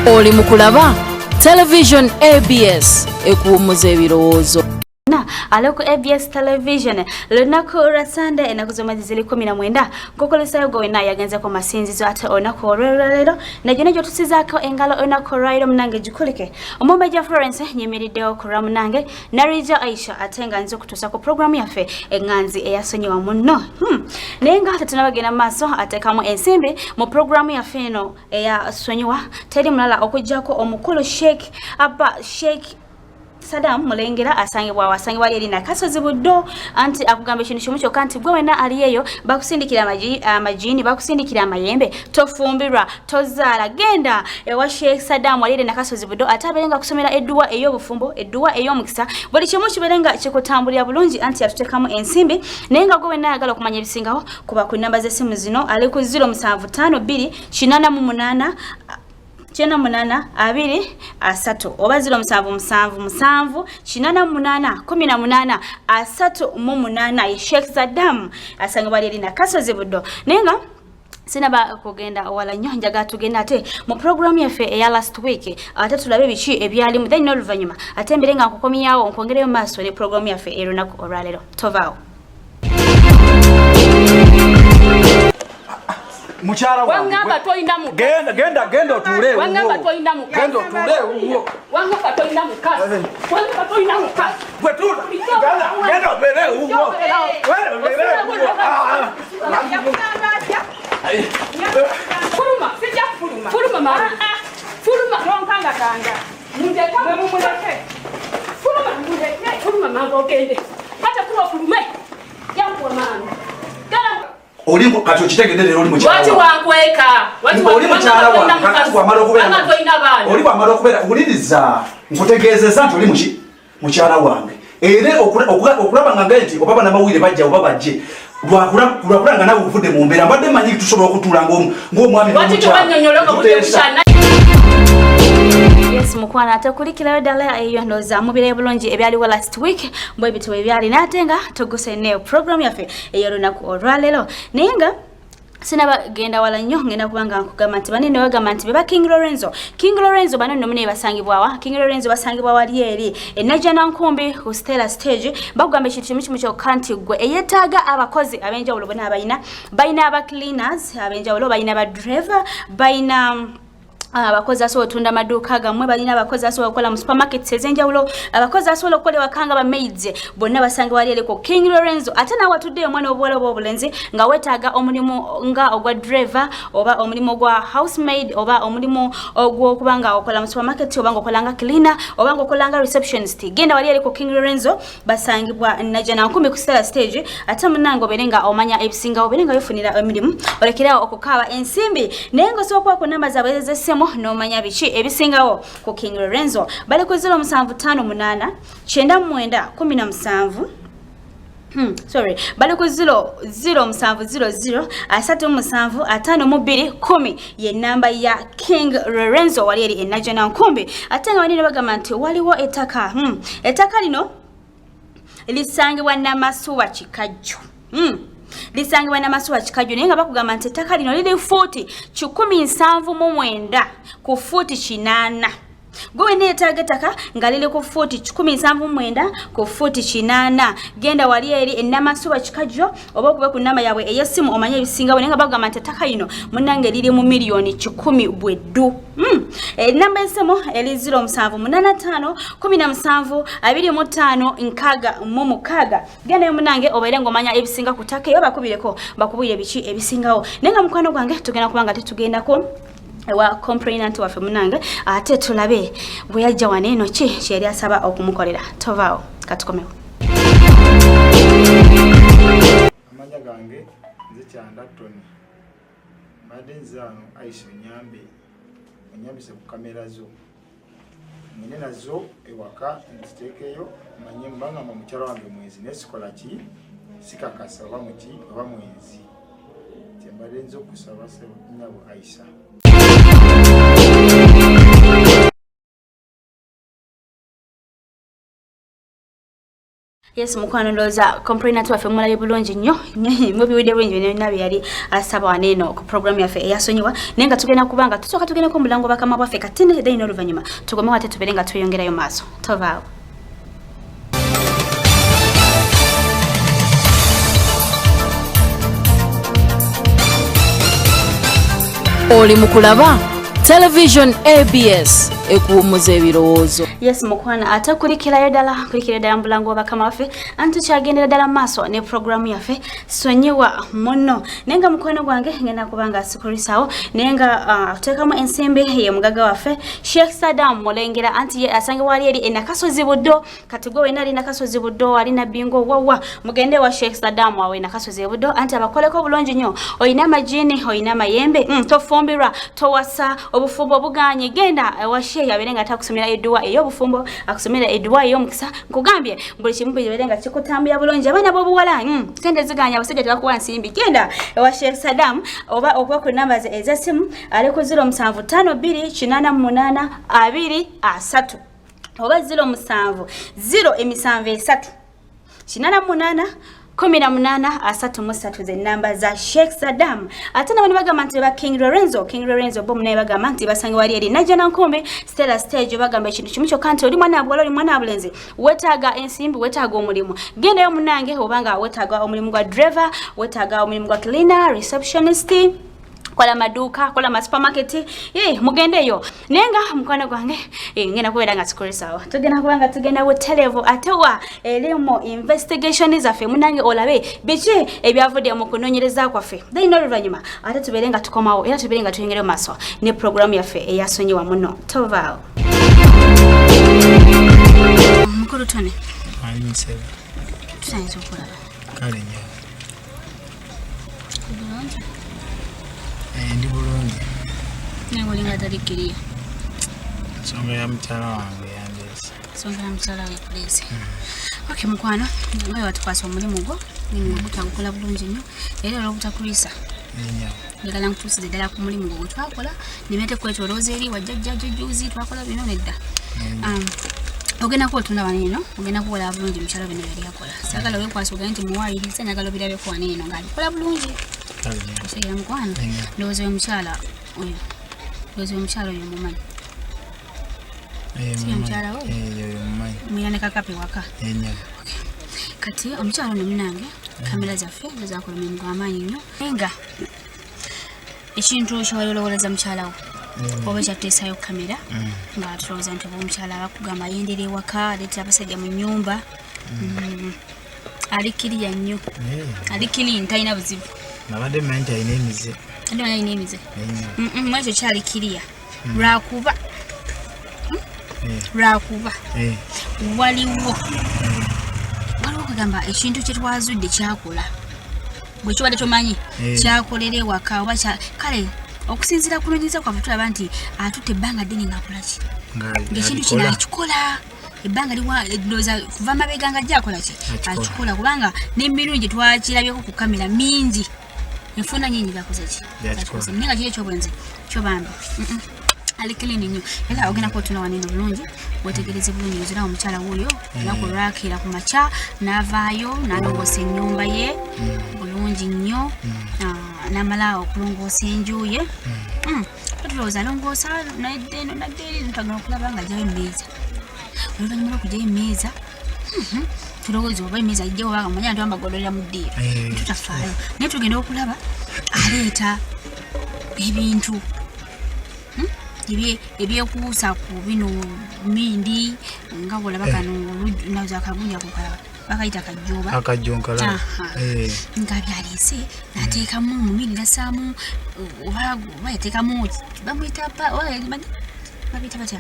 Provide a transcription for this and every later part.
Oli mukulaba Television ABS ekuumuza ebirowoozo. Aloko ABS Television lunaku lwa Sunday enakuzoma zili 19 kokolesayo gowena yagenze ko masinzizo ate onako olwelero najjo najjo tusizaako engalo onako rairo munange jikulike omumbeja Florence nyimiriddewo ku ramunange Narija Aisha atenga nzo kutusa ku program yaffe enganzi eyasonyiwa munno nenga tetunabagenda maaso atekamu ensimbi mu program yaffe eno eyasonyiwa teri mulala okujjako omukulu Sheikh Abba Sheikh Saddam mulengera asangibwa yali na Kasozi Buddo anti akugamba ekintu kimu kyokka nti gwe wena aliyeyo bakusindikira amajini bakusindikira amayembe tofumbirwa tozaala genda ewa Sheikh Saddam yali na Kasozi Buddo ataberenga kusomera edduwa ey'obufumbo edduwa ey'omukisa buli kimu kiberenga kikutambulira bulungi anti atutekamu ensimbi naye nga gwe wena ayagala okumanya ebisingawo kuba ku namba z'essimu zino ali ku 0752 88 Chena munana abiri asatu oba 0777 chinana munana 18 asatu mu munana ye Sheikh Saddam asangibwa yali na Kasozi Buddo nenga sinaba kugenda wala nnyo njaga tugenda ate mu program yaffe eya last week ate tulabe biki ebyali mu then n'oluvannyuma ate mbirenga nkukomyawo nkongereyo maaso ne program yaffe erunaku olwalero tovaawo. Muchara wangamba toyinda mu genda otule wangamba toyinda mu genda otule uwo wangamba toyinda mu kasi wangamba toyinda mu kasi gwetuta genda obere uwo fuluma sija fuluma mama fuluma ronkanga kanga mundeka mumuleke fuluma mama okende hata kuwa fulume yangu mama Olimbo kati okitegeddere oli mukyala wati wankweka oli mukyala oli wamala okubeera wuliriza nkutegeezeza nti oli mukyala wange era okulaba nga nti oba banamawulire bajja oba bajje lwakulanga nawe ovudde mu mbeera mbadde manyi tusobola okutuula ng'omwami Yes mukwana atakulikirayo ddala eyo ndoza mubire bulungi ebyaliwo last week mbwe bituwe ebyali natenga togose ne program yaffe eyo lunaku olwalero nenga sinaba genda wala nnyo ngenda kubanga nkugamba nti banene bagamba nti beba King Lorenzo bano nomune basangibwawa King Lorenzo basangibwa wali eri enajana nkumbi ku Stella stage bagamba ekintu kimu kyokka nti gwe eyetaaga abakozi abenjawulo bona bayina aba cleaners abenjawulo bayina aba driver bayina abakozi asobola otunda amaduuka gammwe balina abakozi asobola okukola mu supermarkets ezenjawulo abakozi asobola okukola ewakanga ba maids bonna basanga wali eriko King Lorenzo ate nawe watuddeyo omwana obuwala oba obulenzi nga weetaaga omulimu nga ogwa driver oba omulimu ogwa housemaid oba omulimu ogw'okuba nga okola mu supermarket oba nga okola nga cleaner oba nga okola nga receptionist genda wali eriko King Lorenzo basangibwa najana nkumi ku Stella stage ate munange obeere nga omanya ebisingawo obeere nga wefunira emirimu olekerawo okukaaba ensimbi naye ng'osobola ku namba zaabwe ez'essimu no manya biki ebisingawo ku King Lorenzo bali ku 0758 9917 bali ku 0700 375210 ye namba ya King Lorenzo wali eri enajana nkumbi ate nga banene bagamba nti waliwo ettaka ettaka lino lisangibwa Namasuwa Kikajjo lisangibwa Namasuwa Kikajjo naye nga bakugamba nti ettaka lino liri 40 179 ku fuuti 8 gwe neetaaga ettaka nga liri ku fuuti 179 ku fuuti 8 genda wali eri enamasuwa Kikajjo oba okube ku nnamba yaabwe ey'essimu omanye ebisingawo naye nga bagamba nti ettaka lino munnange liri mu miliyoni 10 bweddu ennamba y'essimu eri 0785 17 25 6 gendayo munnange obeere ng'omanya ebisinga ku ttaka eyo bakubireko bakubwire biki ebisingawo naye nga mukwano gwange tugenda kubanga tetugendako ewa complainant waffe munange ate tulabe bwe yajja wano eno ki kyeyali asaba okumukolera tovaawo katukomewo. Amanya gange nze Kyanda Tony mbadde nze wano Aisha onyambise ku kamera zo mwine nazo ewaka nziteekeyo manye mbangamba mukyala wange mwezi naye sikola ki sikakasa oba muki oba mwezi kyembadde nze okusaba nyabo Aisha. Yes, mukwano ndoza complainant waffe mulaye bulungi nnyo mubiwidde bulungi ne nabi yali asaba waneno ku program yaffe eyasonyiwa nenga tugenda kubanga tusoka tugenda ku mulango bakama bwaffe katine then oluvanyuma tugome wate tuberenga tuyongerayo maaso tovaawo. Oli mukulaba Television ABS ekuwumuza ebirowoozo. Yes mukwana ate kulikirayo ddala mulango bakama waffe anti kyagendera ddala maaso ne programu yaffe sonyiwa muno nenga mukwano gwange ngenda kubanga sikurisawo nenga tutekamu ensimbi ye mugaga waffe Sheikh Saddam Mulengera anti asange wali eri enakasozi buddo kati gwe wena ali nakasozi buddo ali na bingo wawa mugende wa Sheikh Saddam wawe nakasozi buddo anti abakoleko bulungi nnyo oyina majini oyina mayembe tofumbirwa towasa obufumbo buganye genda wa Sheikh yaberenga atakusomera edduwa ey'obufumbo akusomera edduwa ey'omukisa nkugambye buli kimu yaberenga kikutambya bulungi abana bobuwala sente ziganya abasajja tebakuwa nsimbi genda wa Sheikh Saddam oba okuba ku numbers ezasimu ali ku 07528882 oba 07 073 ze namba za Sheikh Saddam ate nabani bagamba nti ba King Lorenzo bo munaye bagamba nti basange wali eri najana nkombe Stella Stage bagamba ekintu kimu kyokka nti oli mwana abwala oli mwana abulenzi wetaaga ensimbi wetaaga omulimu gendayo munange obanga wetaaga omulimu gwa driver wetaaga omulimu gwa cleaner receptionist kola maduka kola supermarket mugendeyo nenga mukwana gwange ngena kuwera nga sikurisawa tugenda kubanga tugenda wo televo atewa elimo investigation zaffe munange olabe biche ebyavudde mu kunonyereza kwaffe then oluvanyuma ate tuberenga tukomawo era tuberenga tuyengere maso ne program yaffe eyasonyiwa muno tovaawo mukuru tone anyise tusanze okulaba kale nnyo ndi bulungi nengolinga talikiriya nsonga ya mukyala wange yandeese nsonga ya mukyala we please okay mukwano ngayo watukwasa omulimu gwo gutagukola bulungi nnyo era olwobutakulisa njagala nkutuusize ddala ku mulimu gwo gwetwakola nimete kwetolooza eri wajjajjajjo juzi twakola bino nedda ogenda kuotunda waneno ogenda kukola bulungi mukyala bino yali akola saagala wekwasa ogende nti muwaayiriza njagala obirabeko waneno ng'abikola bulungi kusayira mukwano ndowooza omukyala oyo mumanyi omukyala we mwina ne kakape waka kati omukyala ono munange kamera zaffe zazakola omulimu gw'amaanyi nnyo nga ekintu kyewali olowoleza mukyala wo oba ekyateesayo kamera nga tulowooza nti oba omukyala abakugamba ayendera ewaka aleetera abasajja mu nnyumba alikiriya nnyo alikiri talina buzibu nabadde mmanyi nti alina emize mwekyo kyalikiriya lwakuba waliwo kugamba ekintu kyetwazudde kyakola bwe kibadde tomanyi kyakolera ewaka oba kale okusinziira kunonyeza kwaffe tulaba nti atutte ebbanga ddene ngaakolaki ngaekintu kino akikola ebbanga liwadoza kuva amabega nga ajja akola ki akikola kubanga n'emirungi twakirabyeko ku kamera mingi enfuna nyingi zakoze ki nenga kiri ekyobwenzi kyobambi alikilini nnyo era ogenda kwotuna waneno bulungi wetegereze bulungi ozirawo omukyala wuuyo nakulwakira ku makya n'avaayo n'alongoosa ennyumba ye bulungi nnyo n'amala okulongoosa enju ye tulowooza alongoosa nadde eno nadde eri ntagala okulaba nga ajjayo emmeeza oluvannyuma lw'okujjayo emmeeza tulowooza oba emmeeza ajjawo oba manya nti amagololera mu ddiiro tutafaayo naye tugenda okulaba aleeta ebintu ebyekuusa ku bino mindi nga bwolaba kano naza akagunja kukalaba bakayita akajjonkala nga byaleese nateekamu mumindi nasaamu oba yateekamu bamwita babita batya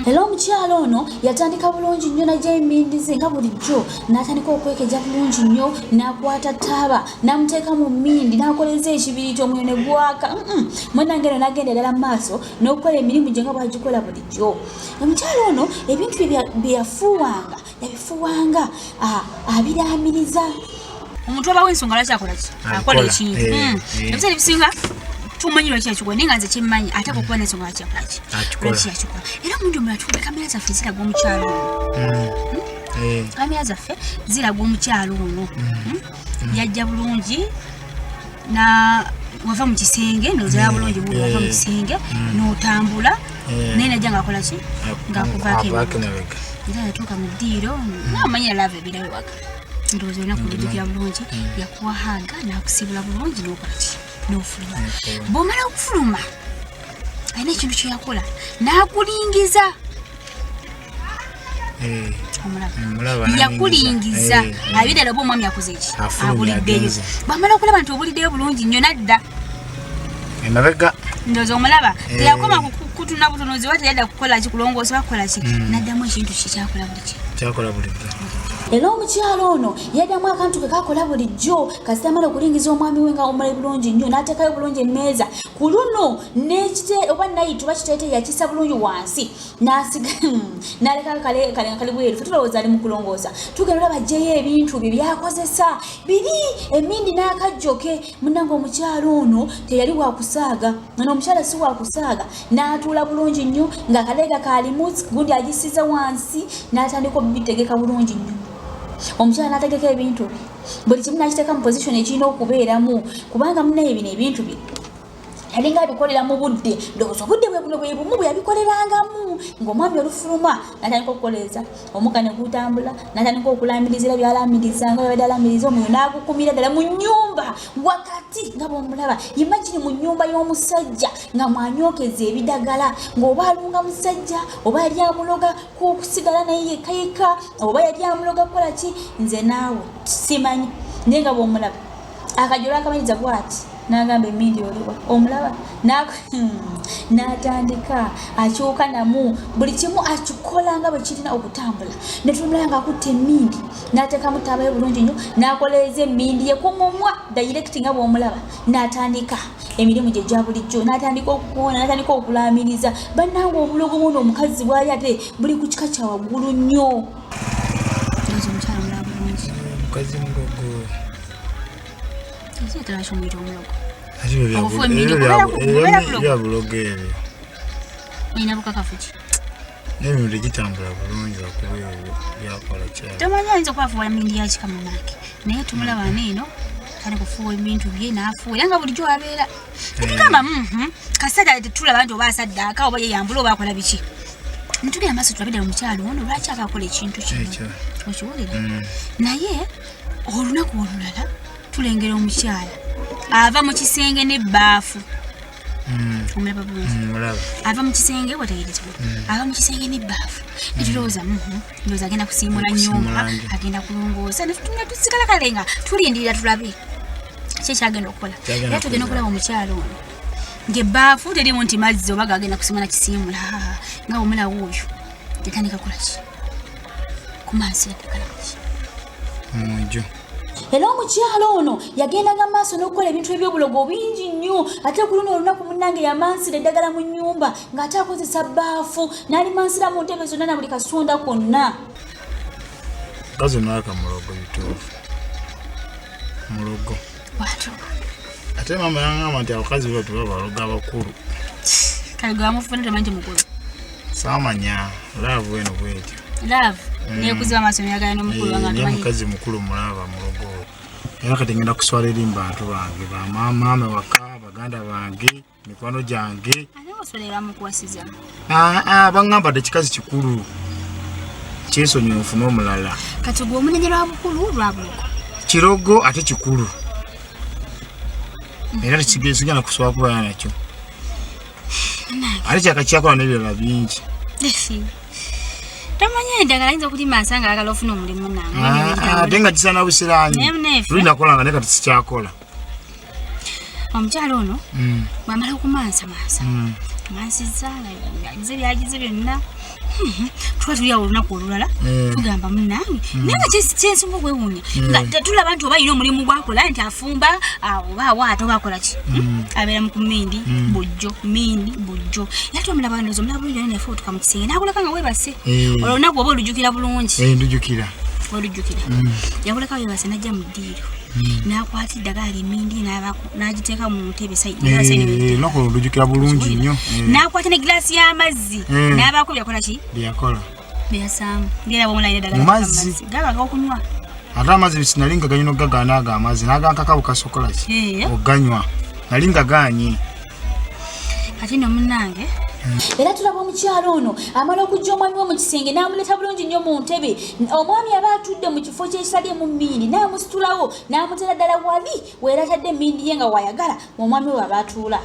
era omukyalo ono yatandika bulungi nnyo najja emindi ze nga bulijjo n'atandika okwekeja bulungi nnyo n'akwata taaba n'amuteeka mu mmindi n'akoleza ekibiriiti omwoyo ne gwaka munange eno n'agenda ddala mu maaso n'okukola emirimu gye nga bwagikola bulijjo omukyalo ono ebintu bye yabifuwanga abiraamiriza omuntu obawo ensonga lwaki akola ki akola ekintu ebiseera ebisinga tumanyirwa kyakikola naye nga nze kimmanyi ate kukuba n'ensonga lwakiyakolaki lwakiyakikola era omuntu omulala tukuba kamera zaffe ziraga omukyalo ono kamera zaffe ziraga omukyalo ono yajja bulungi wava mu kisenge n'ozala bulungi wava mu kisenge n'otambula naye najja ng'akolaki ng'akuvaako emabega era yatuuka mu ddiiro n'amanyira lava ebirabe waka ndowooza olina kulujjukira bulungi yakuwahaga n'akusibula bulungi n'okolaki n'ofuluma bw'omala okufuluma alina ekintu kye yakola n'akulingiza yakulingiza abirala oba omwami yakoze eki abuliddeyo bw'amala okulaba nti obuliddeyo bulungi nnyo nadda emabega ndowooza omulaba teyakoma kutuna butunuzi oba teyadda kukola ki kulongoosa bakukola ki naddamu ekintu kye kyakola bulijjo era omukyalo ono yaddamu akantu ke kakola bulijjo kasita amala okulingiza omwami we nga omulayi bulungi nnyo n'ateekayo bulungi emmeeza ku luno oba nayitu bakiteete yakisa bulungi wansi n'asiga n'aleka kali bweru fe tulowooza ali mu kulongoosa tugenda olaba ajjeyo ebintu bye byakozesa biri emindi n'akajjoke munnanga omukyalo ono teyali wakusaaga n'omukyala si wakusaaga n'atuula bulungi nnyo nga kaleega kaalimu gundi agisiza wansi n'atandika obitegeka bulungi nnyo omukyala n'ategeka ebintu bye buli kimu n'akiteeka mu position ekirina okubeeramu kubanga munaye bino ebintu bye yalinga abikolera mu budde ndowooza obudde bwe buno bwe bumu bwe yabikolerangamu ng'omwami olufuluma n'atandika okukoleeza omuka ne gutambula n'atandika okulamirizira byalamirizanga yabadde alamiriza omwoyo n'agukumira ddala mu nnyumba wakati nga bw'omulaba imagine mu nnyumba y'omusajja nga mwanyokeza ebidagala ng'oba alunga musajja oba yali amuloga kusigala naye yekayeka oba yali amuloga kukola ki nze naawe simanyi naye nga bw'omulaba akajolo akamanyiza bw'ati n'agamba emindi oliwa omulaba n'atandika akyuka namu buli kimu akikola nga bwe kirina okutambula ne tumulaba ng'akutta emindi n'ateekamu taabayo bulungi nnyo n'akoleeza emindi ye ku mumwa direct nga bw'omulaba n'atandika emirimu gye gya bulijjo n'atandika okukoona n'atandika okulamiriza bannange obulogo bwono omukazi bwali ate buli ku kika kya waggulu nnyo omukyala mulaba bulungi mukazi mugogo Teracho mwito omulogo. Byabulogo ebyo. Nina bukakafuki. N'ebintu gitambula bulungi okuba byakola kyalo. Tomanyi ayinza okwafuula mindi ya kika munange. Naye tumulaba neeno kale kufuula ebintu bye n'afuula nga bulijjo abeera. Tukigamba kasada tetulaba nti oba asaddaaka oba yeyambula oba akola biki. Ntugera amaaso tulabidde mu mukyalo ono lwaki akakola ekintu kino. Okiwulira? Naye olunaku olulala tulengera omukyala ava mu kisenge n'ebbaafu omulaba bulungi ava mu kisenge wategeereza ava mu kisenge n'ebbaafu netulowooza ndowooza agenda kusiimula nnyumba agenda kulongoosa netutumira tusigala kale nga tulindirira tulabe ki ekyagenda okukola era tugenda okulaba omukyala ono ng'ebbaafu terimu nti mazzi oba gagenda kusiimula kisiimula nga omulawo oyo tetandika kukola ki kumansi eddagala ki mujjo era omukyalo ono yagendanga maaso n'okukola ebintu ebyobulogo bingi nnyo ate ku luno olunaku munnange yamansira eddagala mu nnyumba ng'ate akozesa bbaafu n'alimansira mu ntebe zonna na buli kasonda konna kazi naaka mulogo bituufu mulogo bwatyo ate mama yangamba nti abakazi batu babaloga abakulu kale gwe wamufuna temanyi mukulu saamanya laavu eno bwetyo laavu nekuziba amaaso neyagala n'omukulu wange niye mukazi mukulu mulaba mulogo era kati ngenda kuswala eri mu bantu bange bamaama waka baganda bange mikwano gyange baŋŋamba tekikazi kikulu kyesonyiwa nfune omulala kati gwe omunenye lwa bukulu lwa bulogo kirogo ate kikulu era sigenda kuswala kubaya nakyo ate kyakakyakola n'ebirala bingi tamanya endagala ayinza okulimasa nga ayagala ofuna omulimu nange ate nga kisana busiranyi tulinakola nga naye kati sikyakola omukyalo ono bwamala okumansamasa amansiza agize byagize byonna tuba tuli awo olunaku olulala tugamba munange naye nga kyensinga okwewuunya nga tulaba nti oba alina omulimu gwakola nti afumba oba awaata oba akola ki abeera mu kumindi bujjo era twamulaba ndoza omulaba bulungi naye nafe otuka mu kisenge n'akulaka nga weebase olwo olunaku oba olujjukira bulungi ndujjukira olujjukira yakoleka yabase najja mu ddiiro n'akwata eddagala emmindi n'agiteeka mu ntebe loko olujjukira bulungi nnyo n'akwata ne giraasi y'amazzi n'abaako byakola ki byasaamu ngera bwomulaina eddagala mazzi gabaga okunywa ate amazzi sinali nga ganyina ogagaana ago amazzi n'agankaka bukasokola ki oganywa nali nga gaanye ate nno munnange era tulaba omukyalo ono amala okujja omwami we mu kisenge n'amuleeta bulungi nnyo mu ntebe omwami aba atudde mu kifo kyekisalyemu mmindi n'amusitulawo n'amutera ddala wali weera atadde emmindi ye nga wayagala omwami we aba atuula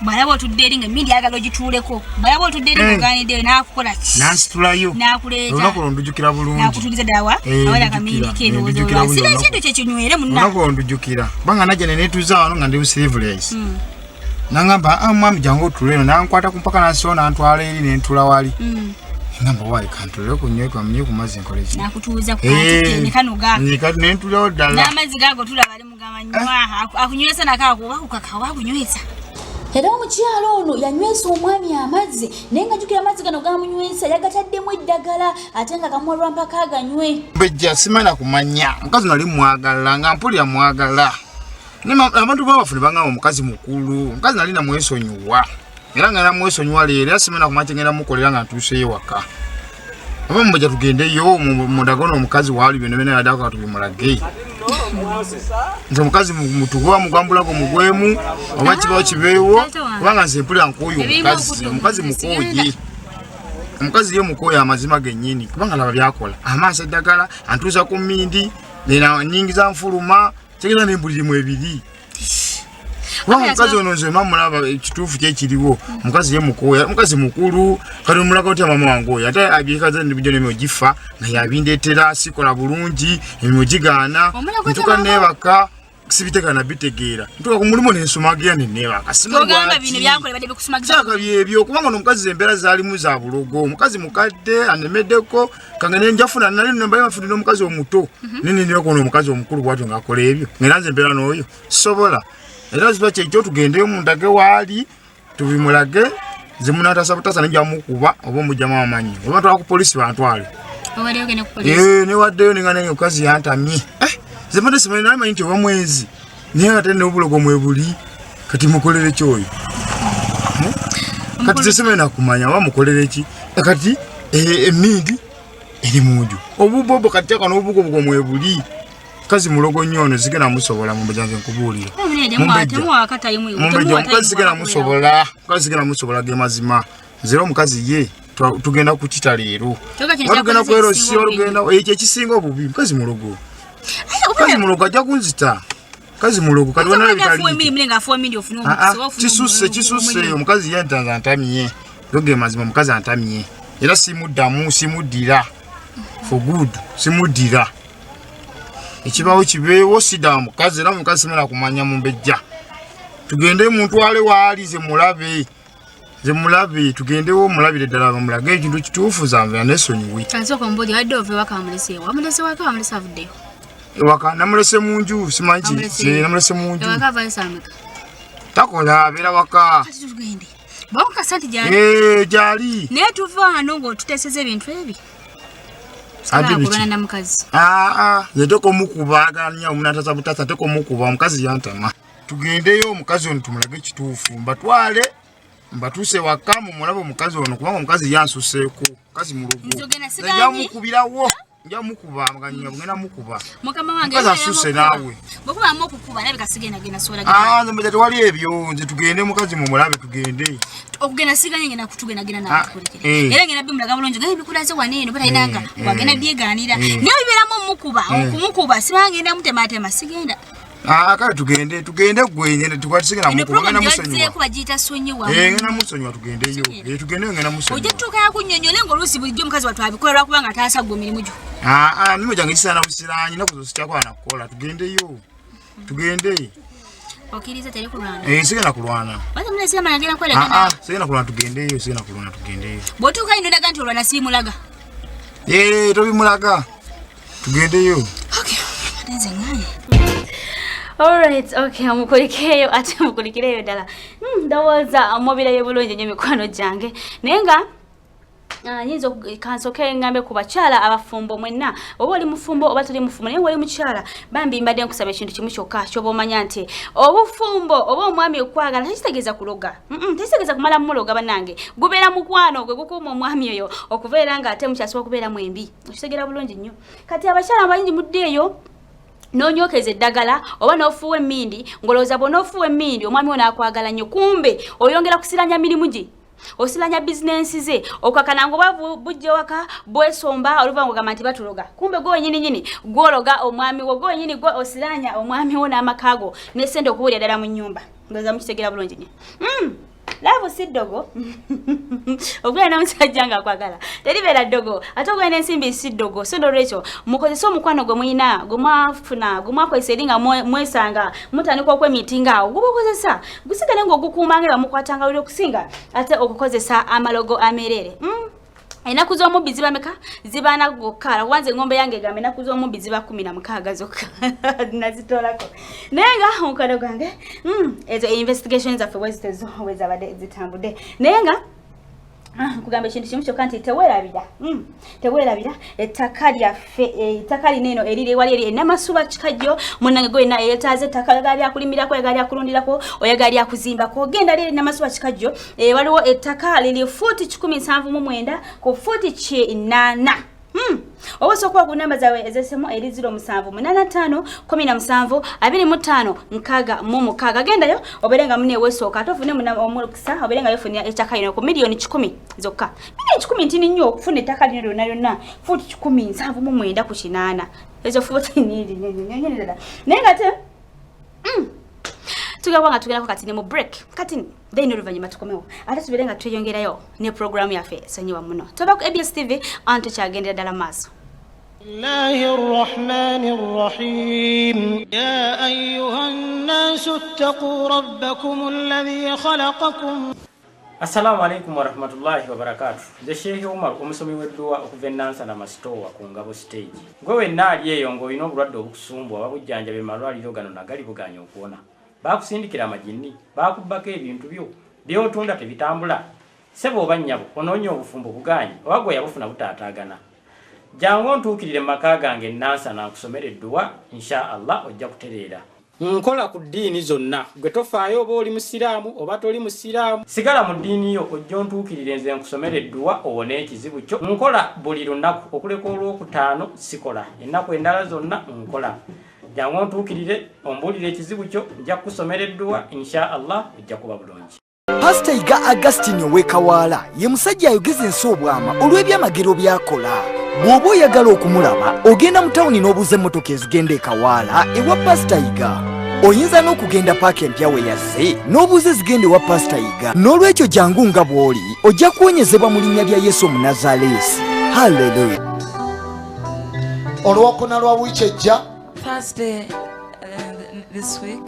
bwalaba otudde eri nga emmindi ayagala ogituuleko bwalaba otudde eri ngaogaaniddeyo n'akukola ki n'ansitulayo n'akuleeta olunaku lwondujjukira bulungi n'akutuuliza ddala wa awali akamindi keerowooza sina ekintu kyekyo munna olunaku lwondujjukira kubanga najja neneetuuza wano nga ndi busirivules nangamba mwami jangu otuleno nankwata kumpaka naso nantwala eri nentula wali ngamba wali kantuleko kunyweka mnye ku mazzi nkole ki nakutuuza ku kantike kanuga nentula ddala n'amazzi gago tulaba ali mugamanywa akunywesa nakako kakawa akunywesa era omukyalo ono yanywesa omwami amazzi naye nga jjukira amazzi gano gamunywesa yagataddemu eddagala ate nga kamuwalwa mpaka aganywe bejja simala kumanya mukazi nali mwagala nga mpulira mwagala abantu babafune bangamba omukazi mukulu omukazi nali namwesonyiwa era nga namwesonyiwa leero era simena kumanya ngenda mukolera nga ntuuseyo waka oba mubajja tugendeyo mudagono omukazi waali byonna byonna yadako tubimulage nti omukazi mutugoba mugwambulago mugwemu oba kibawo kibeewo kubanga nze mpulira nkuoyo omukazi mukooye omukazi ye mukooye amazima gennyini kubanga laba byakola amaaso eddagala antuusa ku mmindi nyingiza nfuluma tegera nembulirimu ebiri kubanga omukazi ono nze mamulaba ekituufu kyekiriwo omukazi ye mukooya omukazi mukulu kati omulaga otya mama wange oyo ate abyekaza nebijjo nemyo gifa nga yabindeetera sikola bulungi emyo gigaana ntuka neebaka sibiteka nabitegeera ntuka ku mulimu nensumagira neneebaka simagaka byebyo kubanga omukazi embeera zaalimu za bulogo omukazi mukadde anemeddeko kange nenjafuna nali nembaye mafunire omukazi omuto nenenebakona omukazi omukulu bwatyo ngaakola ebyo ngera nze embeera n'oyo sisobola era ziba kyekyo tugendeyo mundage waali tubimulage zemunatasabutasa nejamukuba oba omujjamu amanyi oba twala ku polisi bantwale newaddeyo nengane omukazi yantamye zemade simanyi nalimanyi nti oba mwezi naye ate neobulogo mwebuli kati mukolere kyoyo kati zesemene nakumanya oba mukolere ki kati emindi eri munju obubobo kati aka n'obugobugo mwebuli kazi mulogo nnyo ono zigenda musobola mumbejanze nkubuulira omukazi zigenda musobola omukazi zigenda musobola ge mazima zero omukazi ye tugenda kukita leero tugenda kwerosi olugenda ekyo ekisinga obubi mukazi mulogo kazi mulogo ajja kunzita kazi mulogo kati wena kisuse omukazi ye ntanza antamye loge mazima omukazi antamye era simuddamu simuddira for good simuddira ekibawo kibeewo sida mukazi era mukazi simala kumanya mumbejja tugende muntwale waali zemulabe tugendewo mulabire ddala bamulage ekintu kituufu zanve anesonyiwe ewaka namulese munju simanyi namulese munju takola abeera waka gyali naye tuva wano ng'otuteseza ebintu ebi yeteko mukuba aganya omunataza butasa teko mukuba omukazi yantama tugendeyo omukazi ono tumulage ekituufu mbatwale mbatuse waka mumulabe omukazi ono kubanga omukazi yansuseeko mukazi mulugu njamukubirawo njamukuba maganya bugenda mukuba mukama wange mukazi asuse naawe bwokuba mukukuba nabe kasigenda sola nze mbete tewali ebyo nze tugende mukazi mumulabe tugende okugenda siganye ngena kutugenda nawe kukolekere era ngena bimulaga bulungi gaye bikulaze wanene batainanga wagenda byeganira naye biberamu mukuba okumukuba sibangenda mutematema sigenda kale tugende gwenyene tukwatigenda mukuba ngena musonyiwa kubajita sonyiwa ngena musonyiwa tugendeyo tugendeyo ngena musonyiwa ojja tuka yakunnyonyola ng'oluusi bulijjo omukazi wattu abikolerwa kubanga ataasa gwa emirimu gyo mimo gyange kisaana busiranyi naku zo sikyakwala kukola tugendeyo tugende okiriza teri kulwana sigenda kulwana sigenda kulwana tugendeyo sigenda kulwana tugendeyo bw'otuuka ino ndaga nti olwana siimulaga tobimulaga tugendeyo atenze nganye Alright, okay, amukulikireyo ate amukulikireyo ddala ndowooza mubirayo bulungi nnyo mikwano gyange naye nga nyinzo kansoke ngambe ku bakyala abafumbo mwenna oba oli mufumbo oba tuli mufumbo naye oli mukyala bambi mbadde nkusaba ekintu kimu kyokka kyoba omanya nti obufumbo oba omwami okwagala tekitegeeza kuloga tekitegeeza kumala muloga bannange gubeera mukwano gwe gukuuma omwami oyo okubeera nga ate mukyasobola okubeera mwembi okitegeera bulungi nnyo kati abakyala abayingi muddeeyo nonyokeza eddagala oba n'ofuwa emmindi ng'olowooza bw'onoofuwa emmindi omwami ono akwagala nnyo kumbe oyongera kusiranya mirimu gye osilanya bizinensi ze okakana ngoba bujje waka bwesomba oluva ngogamba nti batuloga kumbe gwe nyini gwologa omwami wo gwe nyini gwe osilanya omwami wo n'amakago n'essente okuwulira ddala mu nnyumba ndoza mukitegera bulungi nnyo laavu si ddogo ogwena n'omusajja nga akwagala teribeera ddogo ate ogwena ensimbi si ddogo so n'olwekyo mukozese omukwano gwe muyina gwe mwafuna gwe mwakozesa eri nga mwesanga mutandika okwemiitinga awo gwe bakozesa gusigale ng'ogukuuma nga bamukwatanga luli okusinga ate okukozesa amalogo amerere enaku z'omubbi ziba meka zibaana gokka wanze engombe yange egamba enaku z'omubbi ziba 16 zokka nazitoolako naye nga omukwano gwange ezo investigation zaffe wezabadde zitambudde naye nga kugamba ekintu kimu kyokka nti teweerabira ettaka lyaffe ettaka lino eno eriri ewali eri enamasuba kikajjo munnange gwena eyeetaaze ettaka gali akulimirako egali akulundirako oyagala lyakuzimbako genda liri enamasuba kikajjo waliwo ettaka liri fuuti 179 ku fuuti 8 oba osobola ku namba zawe ezesemu eri 0785 17 25 6 gendayo obeere nga mune weesooka ate ofune omukisa obeere nga yofunira ettaka lino ku miliyoni 10 zokka miliyoni 10 ntini nnyo okufuna ettaka lino lyonna lyonna fuuti 179 ku 8 ezo fuuti nnyingi naye nga te tugabwa nga tugerako kati ne mu break kati then oluvannyuma tukomewo ate tubeere nga tweyongerayo ne programu yaffe sonyiwa muno toba ku ABS TV antu kyagendera ddala maaso. الله الرحمن الرحيم يا أيها الناس اتقوا ربكم الذي خلقكم. Assalamu alaikum wa rahmatullahi wa barakatuh. The Sheikh Umar omusomi w'edduwa okuva Nansa na Mastowa ku Ngabo stage. Gwe naali eyo ng'olina obulwadde obukusumbwa babujjanjabe malwaliro gano nagali buganya okuwona. Bakusindikira amajini, bakubbako ebintu byo by'otunda tebitambula. Sebo oba nnyabo onoonya obufumbo buganye oba gwe yabufuna butaataagana. Jangu ntuukirire maka gange Nansa nakusomera edduwa insha Allah ojja kutereera. Nkola ku ddiini zonna gwe tofaayo oba oli musiraamu oba toli musiraamu sigala mu ddiini yo ojja ontuukirire nze nkusomera edduwa owone ekizibu kyo nkola buli lunaku okuleka olwokutaano sikola ennaku endala zonna nkola jangu ontuukirire ombuulire ekizibu kyo nja kusomera edduwa insha Allah ojja kuba bulungi. Pastor Iga Augustine Owekawaala ye musajja ayogeza ensi obwama olw'ebyamagero byakola. Bw'oba oyagala okumulaba ogenda mu tawuni n'obuuza emmotoka ezigenda e Kawaala ewa Pastor Iga. Oyinza n'okugenda paaka empya we yazze n'obuuza ezigenda ewa Pastor Iga. N'olwekyo jangu nga bw'oli ojja kuwonyezebwa mu linnya lya Yesu Omunazaleesi. Haleluya. Olwokuna lwa wiiki ejja Thursday this week.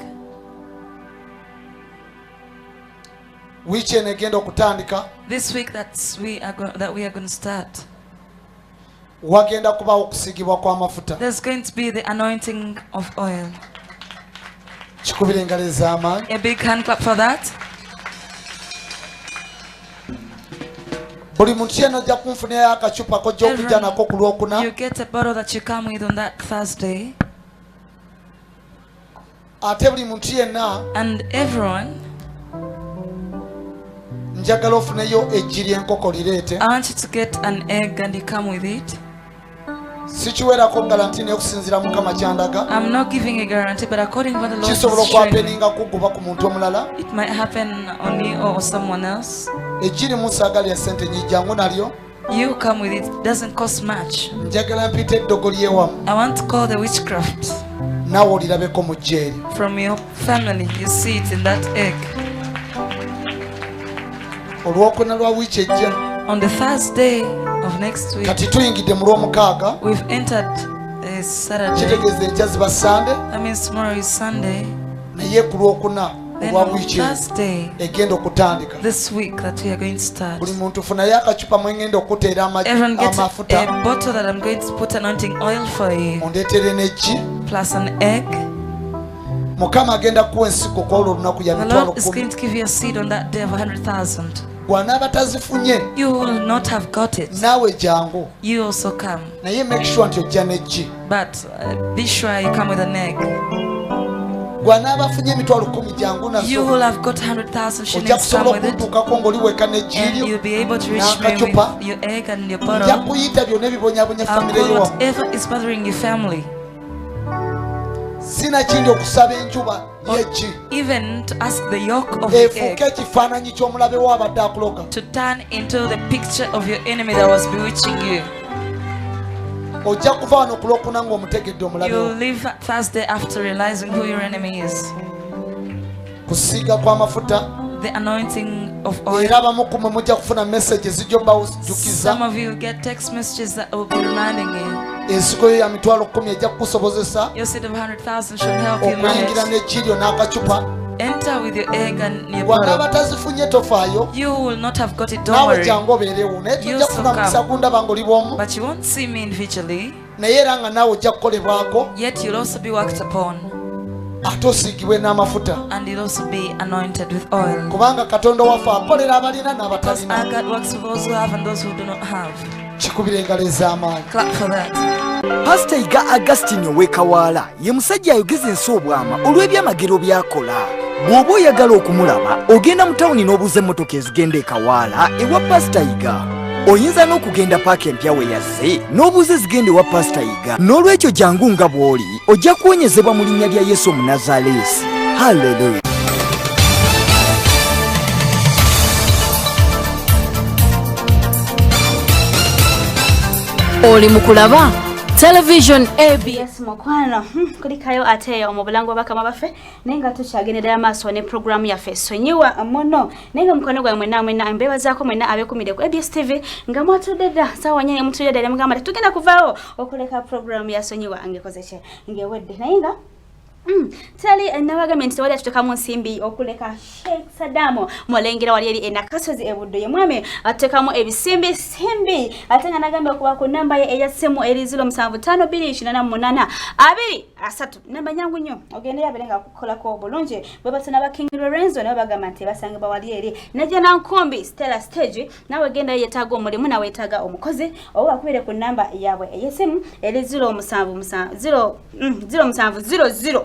Wiiki eno egenda okutandika. This week that we are going to start. Wagenda kubawo okusiigibwa kw'amafuta. There's going to be the anointing of oil. Kikubira engalo ez'amaanyi. A big hand clap for that. Buli muntu yenna ojja kunfunirayo akacupa kojja okujja nako ku lwokuna. You get a bottle that you come with on that Thursday. Ate buli muntu yenna. And everyone. Njagala ofuneyo eggi ly'enkoko lireete. I want you to get an egg and you come with it. Sikiwerako galantini okusinziira Mukama kyandaga. I'm not giving a guarantee, but according to what the Lord is kisobola showing, okwapeninga kuguba ku muntu omulala. it might happen on you or someone else. Eggi limu saagala ya ssente nnyingi jangu nalyo. You come with it. It doesn't cost much. Njagala mpita eddogo ly'ewamu. I want to call the witchcraft. Naawe olirabeko mu ggi eri. From your family, you see it in that egg. Olwokuna lwa wiiki ejja. On the Thursday of next week, kati tuyingidde mu lw'omukaaga. we've entered Saturday. Kitegeeza enkya ziba Sunday. That means tomorrow is Sunday. Naye ku lwokuna Then olwa on wiiki Thursday, egenda okutandika. this week that we are going to start, Buli muntu funayo akacupa mwengenda okuteera everyone gets amafuta. a bottle that I'm going to put anointing oil for you, Ondeetere n'eggi. plus an egg. Mukama agenda kuwa ensigo kw'olwo olunaku ya The mitwalo Lord is 10. going to give you a seed on that day of 100,000. Gwana batazifunye. You will not have got it. Nawe jangu. You also come. Naye make sure nti ojja n'eggi. But be sure you come with an egg. Gwana abafunye emitwalo 10 jangu nazo. You will have got 100,000 shillings. Ojja kusobola okutuukako ng'oliweka n'eggi lyo. And you'll be able to reach me with your egg and your bottle. Ojja kuyita byonna ebibonyabonya famire yo. Whatever is bothering your family. Sina kindi okusaba enjuba y'eggi. Even to ask the yolk of the egg. Efuuke ekifaananyi ky'omulabe wo abadde akuloga. To turn into the picture of your enemy that was bewitching you. Ojja kuva wano ku Lwokuna ng'omutegedde omulabe wo. You will leave Thursday after realizing who your enemy is. Kusiiga kw'amafuta. The anointing of oil. Era abamu ku mmwe mujja kufuna messages zijja obbawujjukiza. Some of you get text messages that will be reminding you. Ensigo yo ya mitwalo 10 ejja kukusobozesa. Your seed of 100,000 should help you okuyingira n'eggi lyo n'akacupa. Enter with your egg and your bottle. bottle. Batazifunye tofaayo. You will not have got it, don't worry. Jangu obeerewo naye tujja kufuna mukisa gundaba ng'oli bw'omu. But you won't see me individually. Naye era nga naawe ojja kukolebwako. Yet you'll also be worked upon. Ate osiigibwe n'amafuta. And you'll also be anointed with oil. Kubanga Katonda waffe akolera abalina n'abatalina. Because our God works for those who have and those who do not have. Kikubira engalo ez'amaanyi. Clap for that. Pastor Iga Augustine ow'ekawala ye musajja ayogeza ensi obwama olw'ebyamagero by'akola. Bw'oba oyagala okumulaba ogenda mu tawuni n'obuuza emmotoka ezigenda ekawala ewa Pastor Iga. Oyinza n'okugenda paaka empya we yazze n'obuuza ezigenda ewa Pastor Iga. N'olwekyo jangu nga bw'oli ojja kuwonyezebwa mu linnya lya Yesu Omunnazaaleesi. Haleluya. Oli mu kulaba Television ABS mukwano kulikayo ate mu bulango bakama baffe nenga tukyagendera maaso ne program yaffe sonyiwa muno nenga mukono gwa mwena mbebazaako mwena abekumire ku ABS TV nga mwatudeda sawa nyene mutudeda mugamba tugenda kuvaawo okuleka program ya sonyiwa angekoze kye ngewedde nenga Tali government wali atutoka mu nsimbi okuleka Sheikh Saddam Molengera wali eri enakasozi ebuddo ye mwame atutoka mu ebisimbi simbi atenga nagambe okuba ku namba ye eyasemu eri 075228 23 namba nyangu nnyo ogende yabelenga kukola ko bulungi bwe basana ba King Lorenzo ne bagamba nti basanga bawali eri najja na nkombi Stella Stage nawe genda yetaga omulimu nawe yetaga omukozi oba kubire ku namba yawe eyasemu eri 0700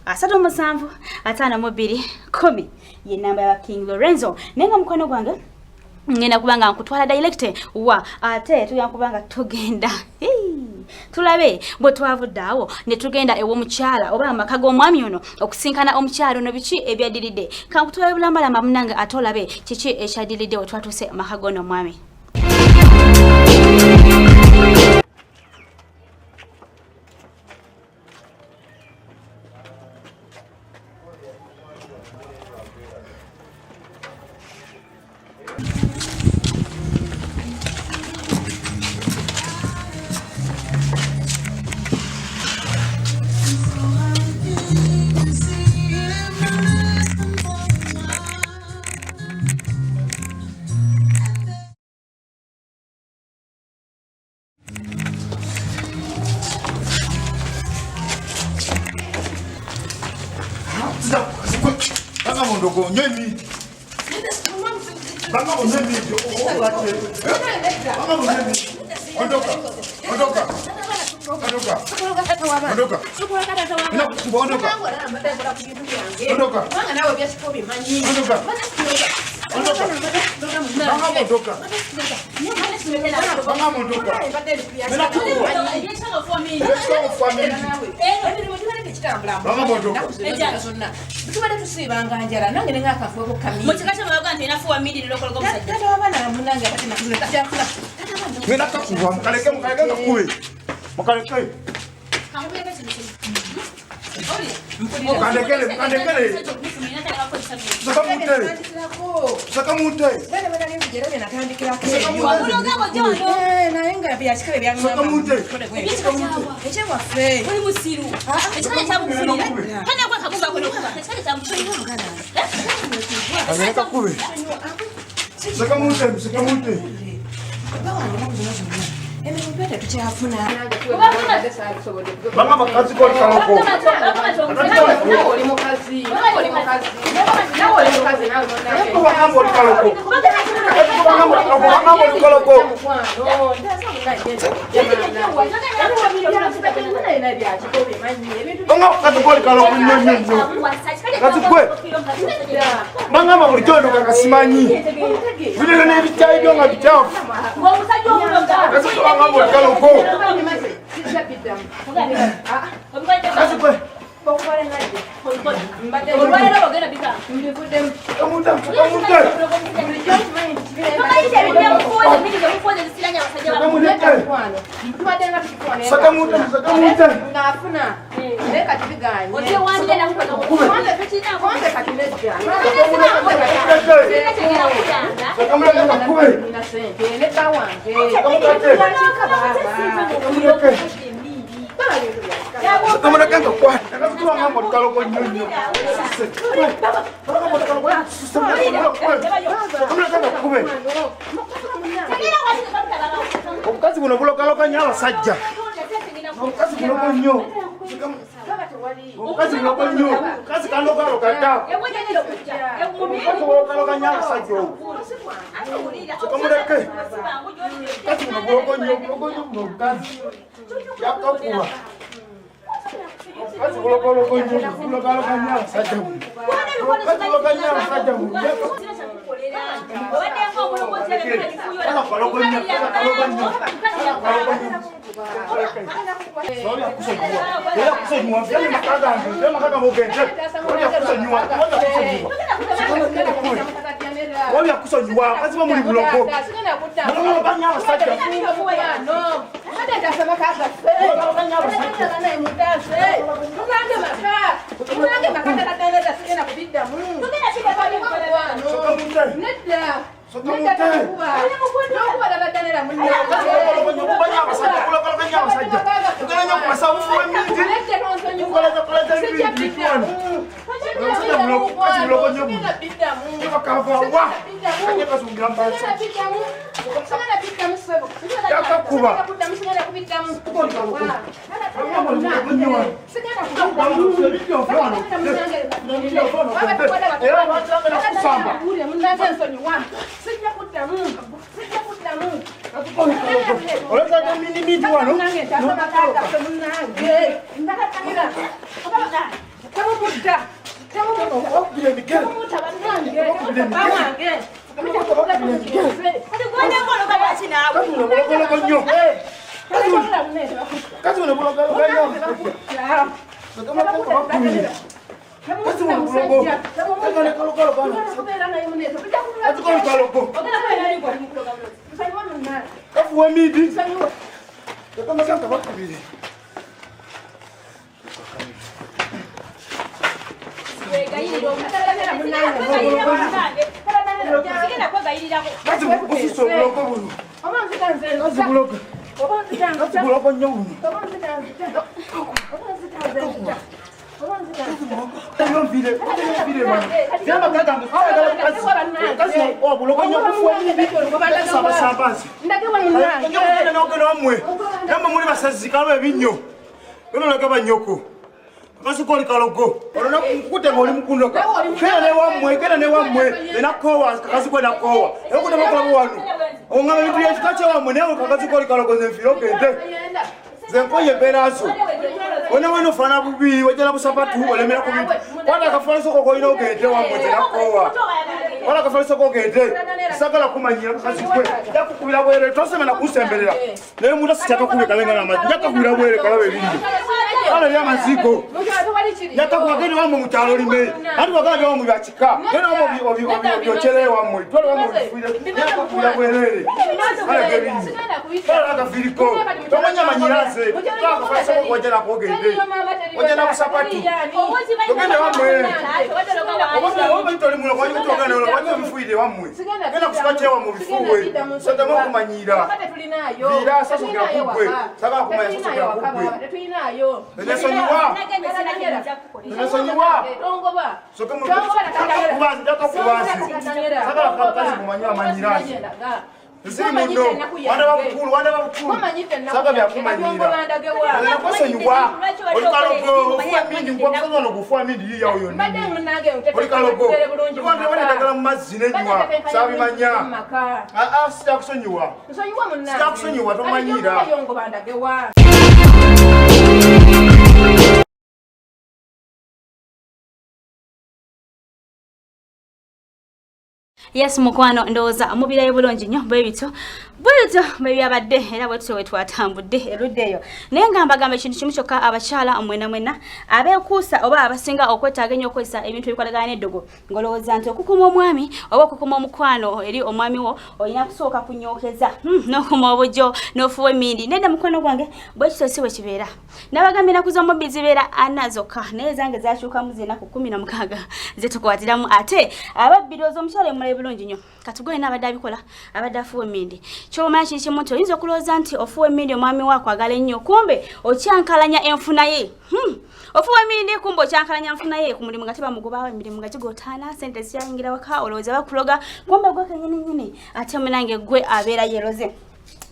Asatu musanvu atana mobili 10 ye namba ya King Lorenzo nenga mukono gwange ngenda kubanga nkutwala direct wa ate tuyanga kubanga tugenda tulabe bwe twavuddawo ne tugenda ewo mukyala oba amakago omwami ono okusinkana omukyalo no biki ebyadilide kankutwala bulambalamba munanga atolabe kiki ekyadilide otwatuse amakago no mwami Mama makazi kwa kaloko. Mangama ulichondo kakasimanyi. Vile ne bitai byo nga bitafu. Mangama kaloko. Kasukwe. Kamu kanga kuat. Kamu ngamo kalau kau nyunyu. Kamu kalau kamu kanga kume. Kazi kuna bulo kalau kanyala saja. Kazi kuna konyo. Kazi kuna konyo. Kazi kando kalau kata. Kalau kanyala saja. Kamu deke. Kazi kuna bulo konyo. Konyo kazi. Ya kau kuat. Kazi bulo kalau kanyala saja. Kazi bulo kanyala saja. Kasikoli kalogo. Orona kukute ngoli mkundoka. Kena ne wamwe. Ena kowa kasikoli na kowa. Ekute makolo wanu. Ongama bitu yachikache wamwe ne kasikoli kalogo zemfiro kente. Zenkoye berazo. Ona wano fana bubi wajala busapatu olemera ku bitu. Wanda kafana soko ko ino kente wamwe na kowa. Wanda kafana soko kente. Sagala kumanyira kasikwe. Yakukubira bwere tosema na kusembelera. Ne muda sichaka kubeka lenga na maji. Yakakubira bwere kalawe bindi. Ala ya maziko. Yaka kuwageni wamo mutalo limbe. Hadi wagani wamo yachika. Gena wamo yochelewa wamo. Twala wamo bifuile. Yaka kuwageni. Ala gebini. Ala agafiriko. Tomanya manyiraze. Twala kufasa wajana kogende. Wajana kusapati. Togende wamo. Wamo itoli mula kwa yuko togane wamo bifuile wamo. Gena kusapache wamo bifuwe. Sota mwa kumanyira. Vira sasa kira kubwe. Saka kumanya sasa kira kubwe. Nesonyiwa. Nesonyiwa. Tongoba. Sokomo. Kubazi ndaka kubazi. Saka kazi kumanywa manyirazi. Nziri muno. Wanda babukulu. Saka byakumanyira. Nakusonyiwa. Olikalogo. Famindi ngwakusonya no kufamindi yiya oyo. Olikalogo. Wanda wanatagala mazzi nenywa. Sabimanya. Sitakusonyiwa. Sitakusonyiwa tomanyira. Yes mukwano ndowooza mubirayo bulungi nnyo bwebito byabadde era bwetyo wetwatambudde eruddeeyo naye nga mbagamba ekintu kimu kyokka abakyala mwena abeekuusa oba abasinga okwetaaga ennyo okozesa ebintu ebikwatagana n'eddogo ng'olowooza nti okukuma omwami oba okukuma omukwano eri omwami wo olina kusooka kunyookeza n'okuma obujjo n'ofuwa emmindi nedda mukwano gwange bwekito si bwe kibeera nabagambye ennaku z'omubbi zibeera ana zokka naye zange zakyukamu z'ennaku 16 zetukwatiramu ate ababbirooza omukyala emulayo bulungi nnyo katugoye n'abadde abikola abadde afuwa emmindi ky'omanya kiri kimu nti oyinza okulowooza nti ofuwa emmindi omwami wo akwagala ennyo kumbe okyankalanya enfuna ye ofuwa emmindi kumbe okyankalanya enfuna ye ku mulimu nga tebamugobaawo emirimu nga gigotaana sente ziyayingira waka olowooza bakuloga kumbe gwe kenyininyini ate munange gwe abeera yeroze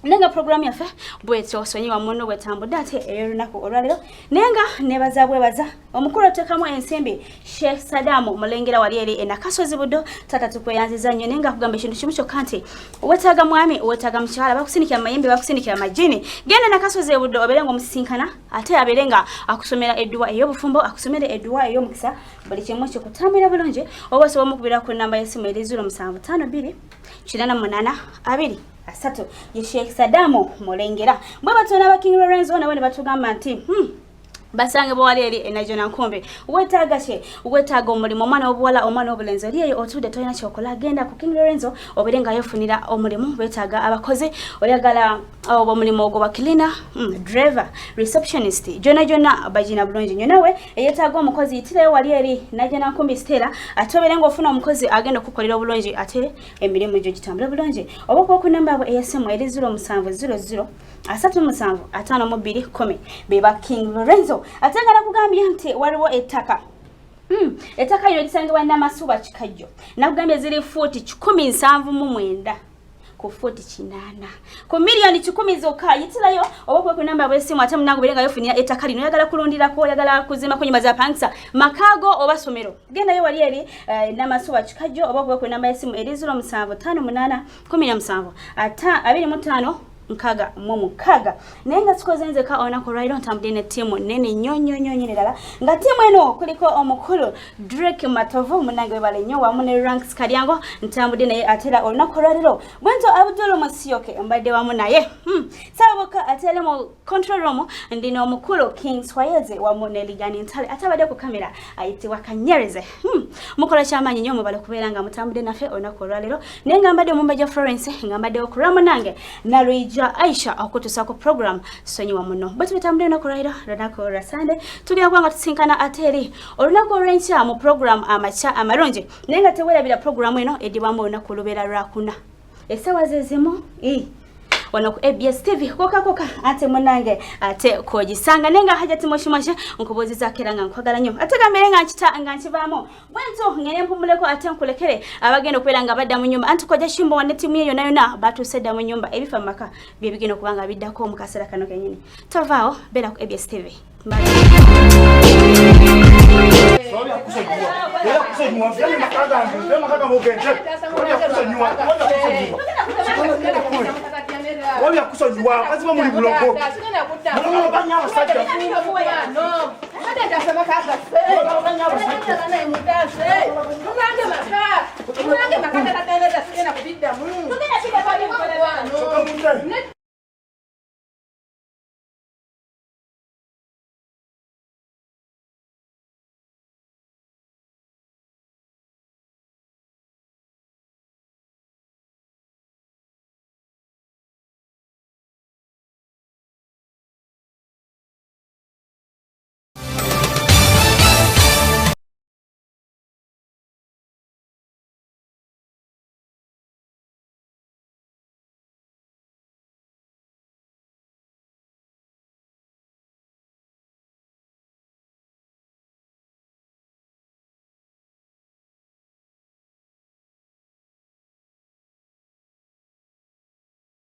nenga programu yaffe bwetyo sonyiwa muno bwetambudde ate ey'olunaku olwaleero nenga nebaza bwebaza omukulu otekamu ensimbi Sheikh Sadamu mulengera wali eri enakasozi buddo tata tukweyanziza nnyo nenga kugamba ekintu kimu kyokka nti wetaaga mwami wetaaga mukyala bakusindikira mayembe bakusindikira majini genda nakasozi buddo obeere nga omusisinkana ate abeere nga akusomera edduwa ey'obufumbo akusomera edduwa ey'omukisa buli kimu kikutambira bulungi oba osobola omukubira ku nnamba y'essimu eri 0752 88 asatu ye Sheikh Sadamu mulengera bwe batona ba King Lorenzo nabo ne batugamba nti basange bwali eri enajo nankumbe wetaaga che wetaaga omulimo omwana obuwala omwana obulenzi oliyo otude toyina kyokola genda ku King Lorenzo oberenga yofunira omulimu betaaga abakozi oyagala omulimo ogwo cleaner driver receptionist jona bajina bulungi nyo nawe eyetaaga omukozi yitire wali eri najo nankumbe Stella atoberenga ofuna omukozi agenda okukolera obulungi ate emirimu gyo gitambula bulungi obako ku namba abo eyasimu eri 0700 375210 beba King Lorenzo atengala kugambya nti waliwo ettaka ettaka lyo lisangibwa Namasuba Kikajjo nakugambye ziri futi 179 ku futi 8 ku milioni 10 zokka yitirayo oba ku namba bwesimu ate munango berenga yofunira ettaka lino yagala kulundirako oyagala kuzima ku nyumba za pangisa makago oba somero genda yo wali eri Namasuba Kikajjo oba ku namba y'essimu eri 0758 ata 25 nkaga mukaga nenga sikoze nzeka ona ko right on tambine timu nene nyonyo nedala nga timu eno kuliko omukulu Drake Matovu munange bale nyo wamune ranks kalyango ntambude naye atera ona ko ralero bwento Abdul Musiyoke mbade wamu naye saboka atele mu control room ndino omukulu King Swayeze wamune ligani ntale atabade ku kamera ayiti wakanyereze mukola chamanyi nyo mubale kuberanga mutambude nafe ona ko ralero nenga mbade mumbaje Florence ngambade okuramu nange na Aisha akutusako program sonyiwa muno bati bitambule na kuraira ranako rasande tugira kwanga tusinkana ateri olunako rencha mu program amacha amalonje nenga tewera bila program eno edibambo na kulubera rakuna esawa zezemo wano ku ABS TV koka ate munange ate kogisanga nenga haja timoshimoshe nkubozi zakiranga nkwagala nyo atega merenga nchita nganchibamo bwenzo ngene mpumuleko ate nkulekere abagenda kwelanga badda mu nyumba anti koja shimbo wane timu yeyo nayo na batu sedda mu nyumba ebifa maka byebigino kubanga biddako mukasera kano kenyini tavao bela ku ABS TV Wabya kusonyiwa mazima muri bulongo. Muno banyaba sajja. Hata ndasema kaza. Banyaba sajja. Munange maka. Munange maka